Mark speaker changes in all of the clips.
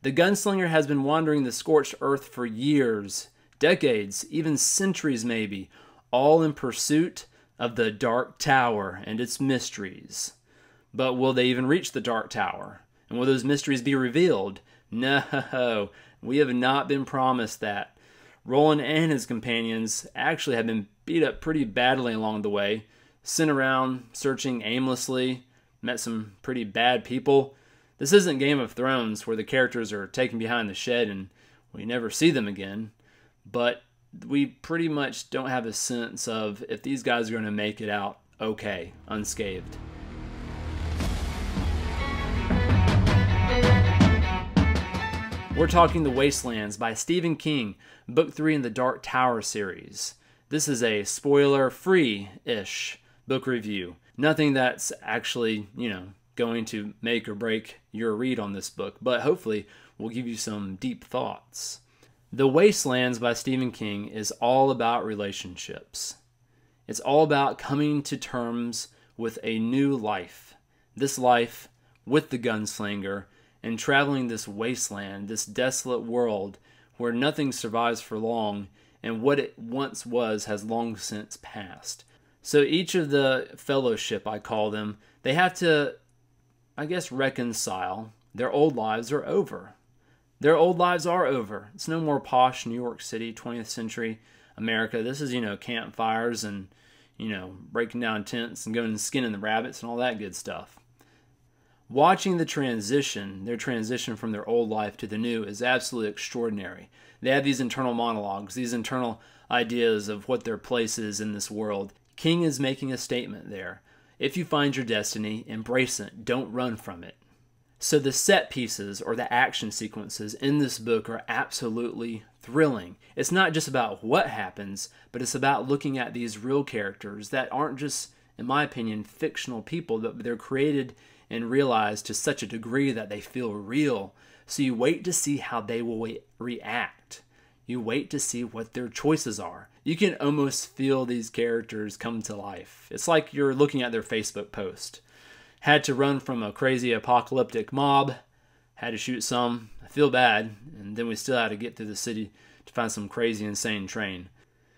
Speaker 1: The gunslinger has been wandering the scorched earth for years, decades, even centuries maybe, all in pursuit of the Dark Tower and its mysteries. But will they even reach the Dark Tower? And will those mysteries be revealed? No, we have not been promised that. Roland and his companions actually have been beat up pretty badly along the way, sent around searching aimlessly, met some pretty bad people. This isn't Game of Thrones where the characters are taken behind the shed and we never see them again, but we pretty much don't have a sense of if these guys are going to make it out okay, unscathed. We're talking The Wastelands by Stephen King, Book 3 in the Dark Tower series. This is a spoiler-free-ish book review. Nothing that's actually, going to make or break your read on this book, but hopefully will give you some deep thoughts. The Wastelands by Stephen King is all about relationships. It's all about coming to terms with a new life. This life with the gunslinger and traveling this wasteland, this desolate world where nothing survives for long and what it once was has long since passed. So each of the fellowship, I call them, they have to, reconcile. Their old lives are over. Their old lives are over. It's no more posh New York City, 20th century America. This is, campfires and, breaking down tents and going and skinning the rabbits and all that good stuff. Watching their transition from their old life to the new is absolutely extraordinary. They have these internal monologues, these internal ideas of what their place is in this world. King is making a statement there. If you find your destiny, embrace it. Don't run from it. So the set pieces or the action sequences in this book are absolutely thrilling. It's not just about what happens, but it's about looking at these real characters that aren't just, in my opinion, fictional people, but they're created and realized to such a degree that they feel real. So you wait to see how they will react. You wait to see what their choices are. You can almost feel these characters come to life. It's like you're looking at their Facebook post. Had to run from a crazy apocalyptic mob. Had to shoot some. I feel bad. And then we still had to get through the city to find some crazy, insane train.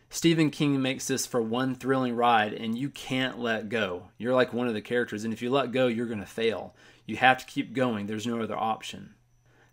Speaker 1: Stephen King makes this for one thrilling ride, and you can't let go. You're like one of the characters, and if you let go, you're going to fail. You have to keep going. There's no other option.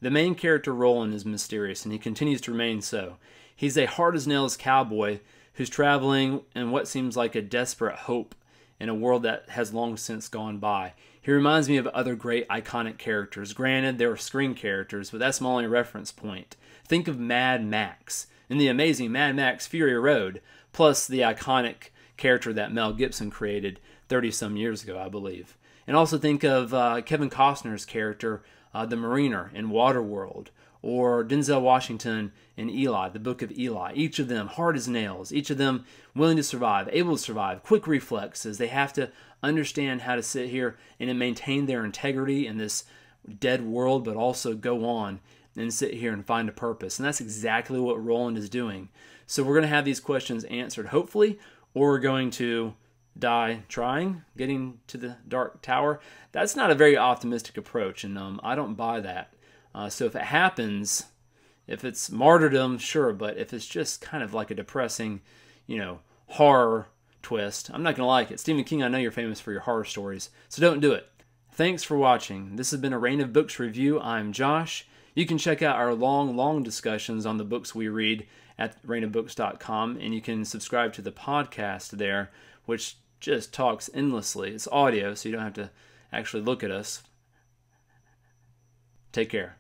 Speaker 1: The main character, Roland, is mysterious, and he continues to remain so. He's a hard-as-nails cowboy who's traveling in what seems like a desperate hope in a world that has long since gone by. He reminds me of other great iconic characters. Granted, they were screen characters, but that's my only reference point. Think of Mad Max in the amazing Mad Max Fury Road, plus the iconic character that Mel Gibson created 30-some years ago, I believe. And also think of Kevin Costner's character, the Mariner in Waterworld, or Denzel Washington in Eli, the Book of Eli. Each of them hard as nails, each of them willing to survive, able to survive, quick reflexes. They have to understand how to sit here and maintain their integrity in this dead world, but also go on and sit here and find a purpose. And that's exactly what Roland is doing. So we're going to have these questions answered, hopefully, or we're going to die trying, getting to the Dark Tower. That's not a very optimistic approach, and I don't buy that. So if it happens, if it's martyrdom, sure, but if it's just kind of like a depressing, horror twist, I'm not going to like it. Stephen King, I know you're famous for your horror stories, so don't do it. Thanks for watching. This has been a Reign of Books review. I'm Josh. You can check out our long discussions on the books we read at reignofbooks.com, and you can subscribe to the podcast there, which just talks endlessly. It's audio, so you don't have to actually look at us. Take care.